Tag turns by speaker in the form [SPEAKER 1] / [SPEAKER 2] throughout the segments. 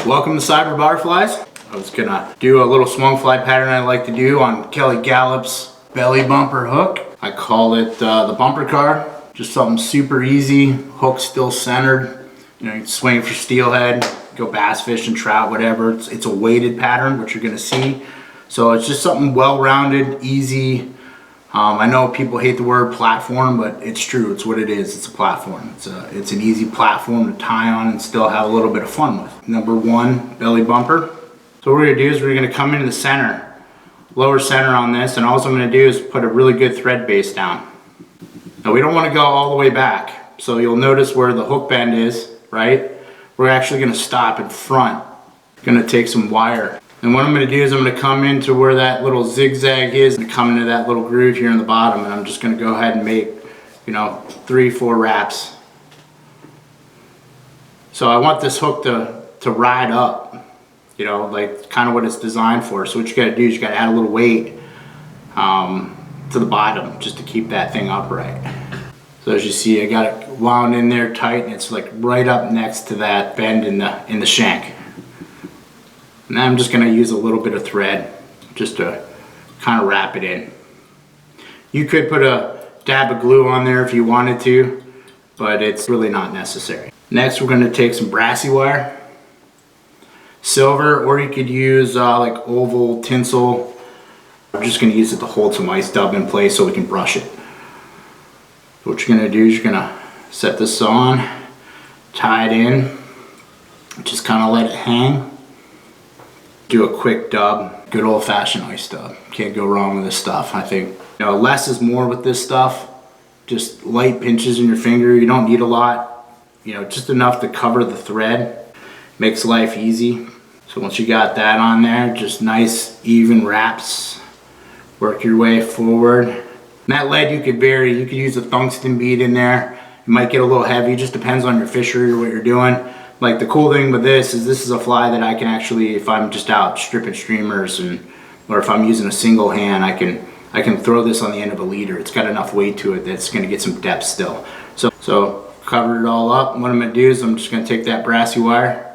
[SPEAKER 1] Welcome to Cyber Barflies. I was gonna do a little swung fly pattern I like to do on Kelly Galloup's belly bumper hook. I call it the bumper car. Just something super easy, hook still centered. You know, you can swing for steelhead, go bass fish and trout, whatever. It's a weighted pattern, which you're gonna see. So it's just something well-rounded, easy. I know people hate the word platform, but it's true. It's what it is. It's a platform. It's an easy platform to tie on and still have a little bit of fun with. Number one, belly bumper. So what we're gonna do is we're gonna come into the center, lower center on this, and all I'm gonna do is put a really good thread base down. Now we don't wanna go all the way back. So you'll notice where the hook bend is, right? We're actually gonna stop in front. Gonna take some wire. And what I'm going to do is I'm going to come into where that little zigzag is and come into that little groove here in the bottom, and I'm just going to go ahead and make, you know, 3-4 wraps. So I want this hook to ride up, you know, like kind of what it's designed for. So what you got to do is you got to add a little weight to the bottom just to keep that thing upright. So as you see, I got it wound in there tight, and it's like right up next to that bend in the shank. Now I'm just going to use a little bit of thread just to kind of wrap it in. You could put a dab of glue on there if you wanted to, but it's really not necessary. Next we're going to take some Brassie wire, silver, or you could use like oval tinsel. I'm just going to use it to hold some ice dub in place so we can brush it. So what you're going to do is you're going to set this on, tie it in, just kind of let it hang. Do a quick dub, good old-fashioned ice dub. Can't go wrong with this stuff. I think, you know, less is more with this stuff. Just light pinches in your finger. You don't need a lot, you know, just enough to cover the thread. Makes life easy. So once you got that on there, just nice even wraps. Work your way forward. And that lead you could vary. You could use a tungsten bead in there. It might get a little heavy, just depends on your fishery or what you're doing. Like the cool thing with this is a fly that I can actually, if I'm just out stripping streamers or if I'm using a single hand, I can throw this on the end of a leader. It's got enough weight to it that's going to get some depth still. So cover it all up. And what I'm going to do is I'm just going to take that Brassie wire,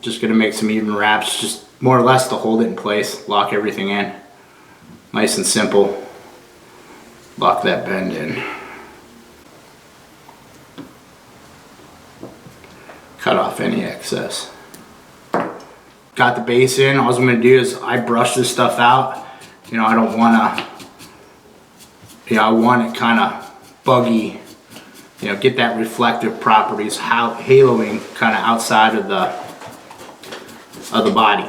[SPEAKER 1] just going to make some even wraps, just more or less to hold it in place, lock everything in. Nice and simple. Lock that bend in. Cut off any excess. Got the base in. All I'm going to do is I brush this stuff out. You know, I don't want to, you know, I want it kind of buggy, you know, get that reflective properties, haloing kind of outside of the body.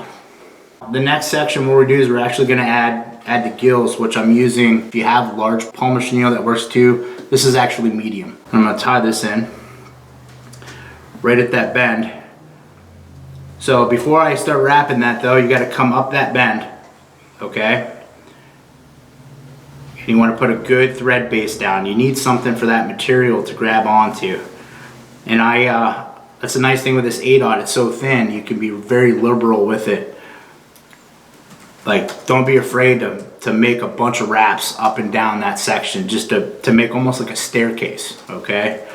[SPEAKER 1] The next section what we do is we're actually going to add the gills, which I'm using. If you have large palmer chenille, that works too. This is actually medium. I'm going to tie this in right at that bend. So before I start wrapping that though, you got to come up that bend, okay? And you want to put a good thread base down. You need something for that material to grab onto. And that's a nice thing with this 8/0, it's so thin, you can be very liberal with it. Like, don't be afraid to make a bunch of wraps up and down that section, just to make almost like a staircase, okay?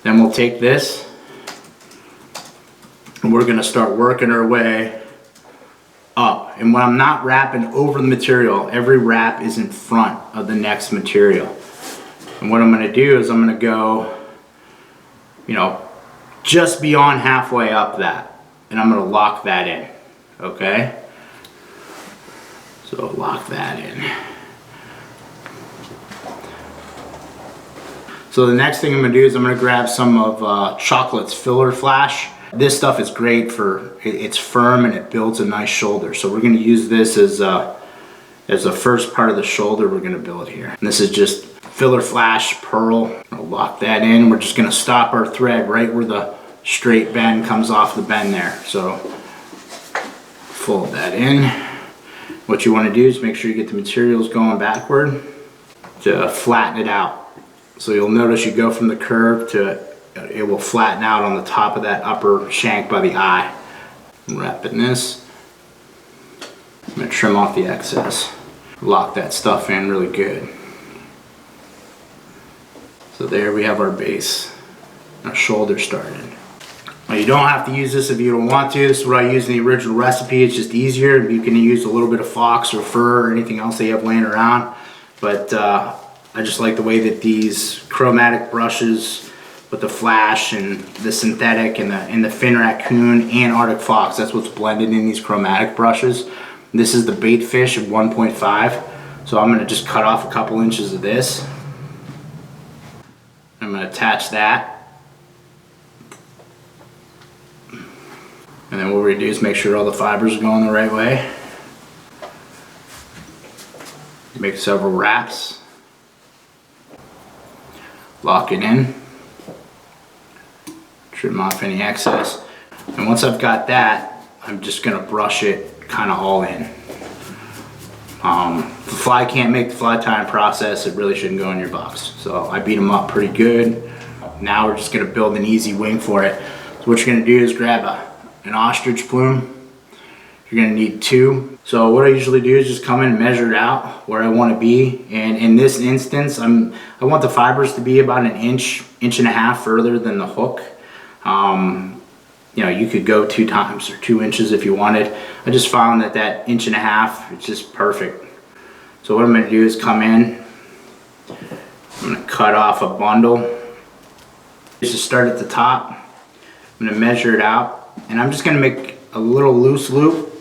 [SPEAKER 1] Then we'll take this, and we're going to start working our way up. And when I'm not wrapping over the material, every wrap is in front of the next material. And what I'm going to do is I'm going to go, you know, just beyond halfway up that. And I'm going to lock that in, okay? So lock that in. So the next thing I'm going to do is I'm going to grab some of Chocklett's filler flash. This stuff is great for, it's firm and it builds a nice shoulder. So we're going to use this as the first part of the shoulder we're going to build here. And this is just filler flash pearl. I'll lock that in. We're just going to stop our thread right where the straight bend comes off the bend there. So fold that in. What you want to do is make sure you get the materials going backward to flatten it out. So you'll notice you go from the curve to it will flatten out on the top of that upper shank by the eye. I'm wrapping this. I'm going to trim off the excess. Lock that stuff in really good. So there we have our base, our shoulder started. Well, you don't have to use this if you don't want to. This is what I use in the original recipe. It's just easier. You can use a little bit of fox or fur or anything else that you have laying around. But I just like the way that these chromatic brushes with the flash and the synthetic and the fin raccoon and Arctic fox, that's what's blended in these chromatic brushes. This is the Baitfish of 1.5. So I'm going to just cut off a couple inches of this. I'm going to attach that. And then what we're going to do is make sure all the fibers are going the right way. Make several wraps. Lock it in. Trim off any excess. And once I've got that, I'm just going to brush it kind of all in. If the fly can't make the fly tying process, it really shouldn't go in your box. So I beat them up pretty good. Now we're just going to build an easy wing for it. So what you're going to do is grab an ostrich plume. You're going to need 2. So what I usually do is just come in and measure it out where I want to be. And in this instance, I want the fibers to be about an inch and a half further than the hook. You know, you could go 2 times or 2 inches if you wanted. I just found that that inch and a half, it's just perfect. So what I'm going to do is come in, I'm going to cut off a bundle. Just start at the top. I'm going to measure it out, and I'm just going to make a little loose loop,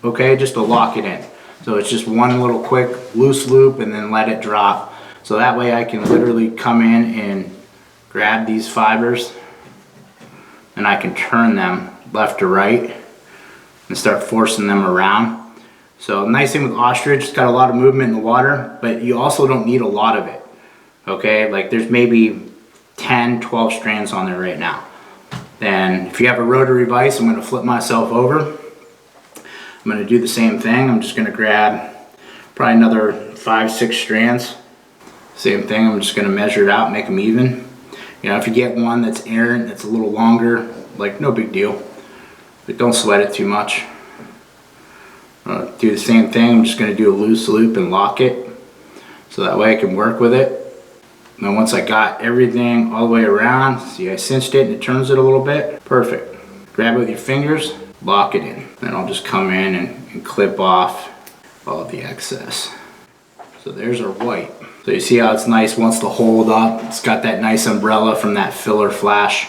[SPEAKER 1] okay, just to lock it in. So it's just one little quick loose loop and then let it drop. So that way I can literally come in and grab these fibers and I can turn them left to right and start forcing them around. So the nice thing with ostrich, it's got a lot of movement in the water, but you also don't need a lot of it. Okay, like there's maybe 10, 12 strands on there right now. Then if you have a rotary vise, I'm going to flip myself over. I'm going to do the same thing. I'm just going to grab probably another 5, 6 strands. Same thing, I'm just going to measure it out, make them even. You know, if you get one that's errant, that's a little longer, like no big deal. But don't sweat it too much. Do the same thing, I'm just going to do a loose loop and lock it. So that way I can work with it. And then once I got everything all the way around, see I cinched it and it turns it a little bit. Perfect. Grab it with your fingers, lock it in. Then I'll just come in and clip off all of the excess. So there's our white. So you see how it's nice once to hold up. It's got that nice umbrella from that filler flash.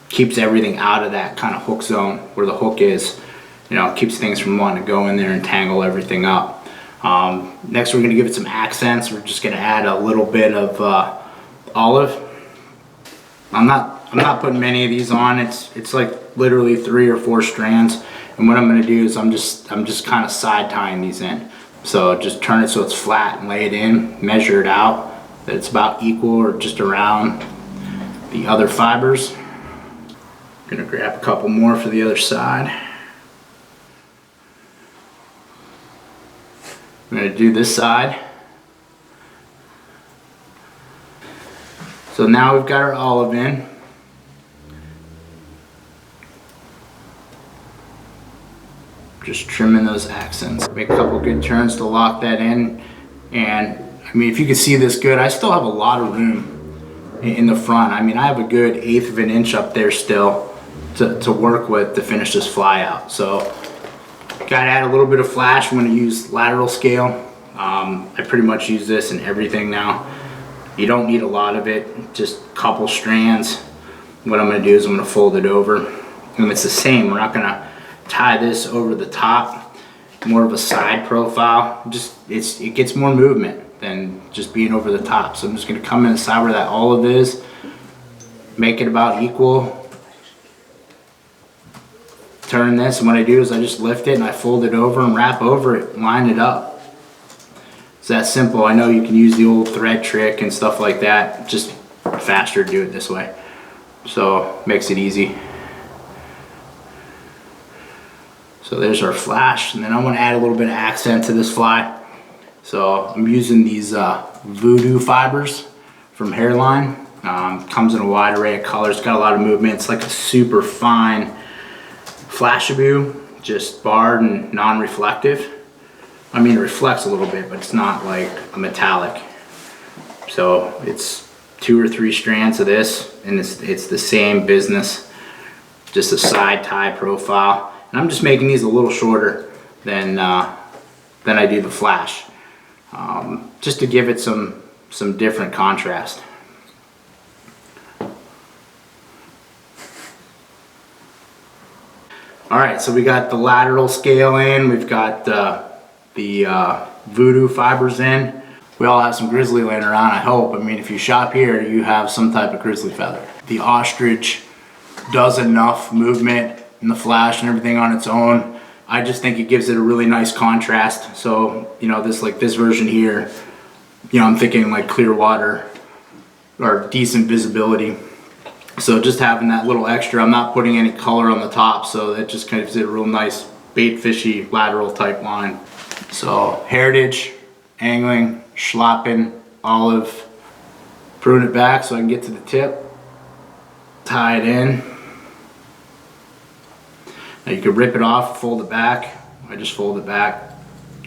[SPEAKER 1] Keeps everything out of that kind of hook zone where the hook is. You know, keeps things from wanting to go in there and tangle everything up. Next we're going to give it some accents. We're just going to add a little bit of olive. I'm not putting many of these on. It's like literally 3 or 4 strands. And what I'm going to do is I'm just kind of side tying these in. So just turn it so it's flat and lay it in, measure it out, that it's about equal or just around the other fibers. I'm gonna grab a couple more for the other side. I'm gonna do this side. So now we've got our olive in. Just trimming those accents. Make a couple good turns to lock that in. And I mean, if you can see this good, I still have a lot of room in the front. I mean, I have a good 1/8 of an inch up there still to work with to finish this fly out. So gotta add a little bit of flash. I'm gonna use Lateral Scale. I pretty much use this in everything now. You don't need a lot of it, just a couple strands. What I'm gonna do is I'm gonna fold it over. And it's the same, we're not gonna tie this over the top, more of a side profile. It gets more movement than just being over the top. So I'm just gonna come in the side where that olive is, make it about equal, turn this, and what I do is I just lift it and I fold it over and wrap over it, line it up. It's that simple. I know you can use the old thread trick and stuff like that, just faster to do it this way. So makes it easy. So there's our flash, and then I want to add a little bit of accent to this fly. So I'm using these Voodoo Fibers from Hareline. Comes in a wide array of colors, got a lot of movement. It's like a super fine Flashaboo, just barred and non-reflective. I mean, it reflects a little bit, but it's not like a metallic. So it's 2 or 3 strands of this, and it's the same business, just a side tie profile. And I'm just making these a little shorter than I do the flash, just to give it some different contrast. All right, so we got the lateral scale in, we've got the Voodoo Fibers in. We all have some Grizzly laying around, I hope. I mean, if you shop here, you have some type of Grizzly feather. The Ostrich does enough movement in the flash and everything on its own. I just think it gives it a really nice contrast. So, you know, this version here, you know, I'm thinking like clear water or decent visibility. So just having that little extra, I'm not putting any color on the top, so that just kind of gives it a real nice baitfishy lateral type line. So heritage, angling, Schlappen, olive, prune it back so I can get to the tip, tie it in. Now you could rip it off, fold it back. I just fold it back.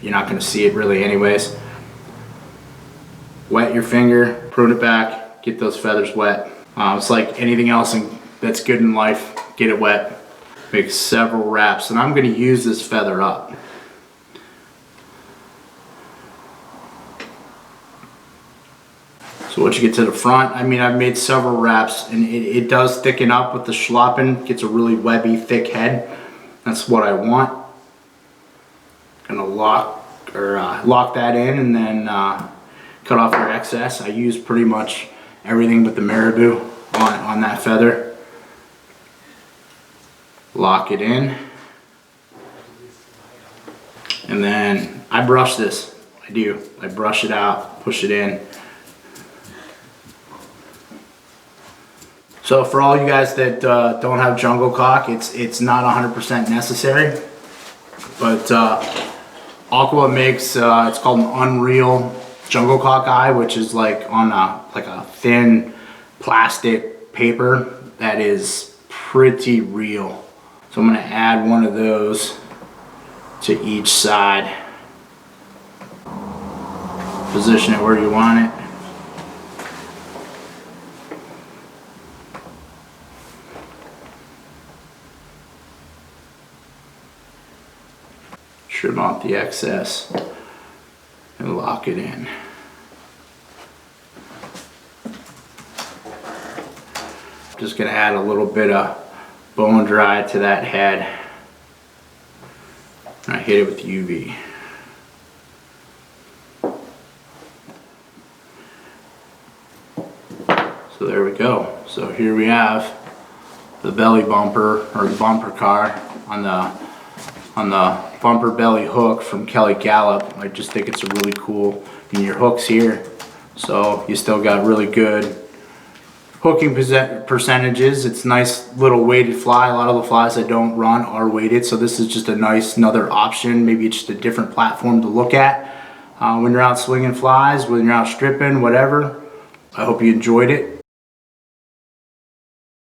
[SPEAKER 1] You're not going to see it really anyways. Wet your finger, prune it back, get those feathers wet. It's like anything else that's good in life, get it wet. Make several wraps, and I'm going to use this feather up. So once you get to the front, I mean, I've made several wraps, and it does thicken up with the Schlappen. Gets a really webby, thick head. That's what I want. Gonna lock that in, and then cut off your excess. I use pretty much everything but the marabou on that feather. Lock it in, and then I brush this. I brush it out, push it in. So for all you guys that don't have jungle cock, it's not 100% necessary, but Aqua makes it's called an Unreal jungle cock eye, which is like on a thin plastic paper that is pretty real. So I'm going to add one of those to each side. Position it where you want it. Trim off the excess and lock it in. Just gonna add a little bit of bone dry to that head. And I hit it with UV. So there we go. So here we have the belly bumper, or the bumper car on the bumper belly hook from Kelly Galloup. I just think it's a really cool, and your hook's here, so you still got really good hooking percentages. It's nice little weighted fly. A lot of the flies I don't run are weighted, so this is just a nice another option. Maybe it's just a different platform to look at when you're out swinging flies, when you're out stripping, whatever. I hope you enjoyed it.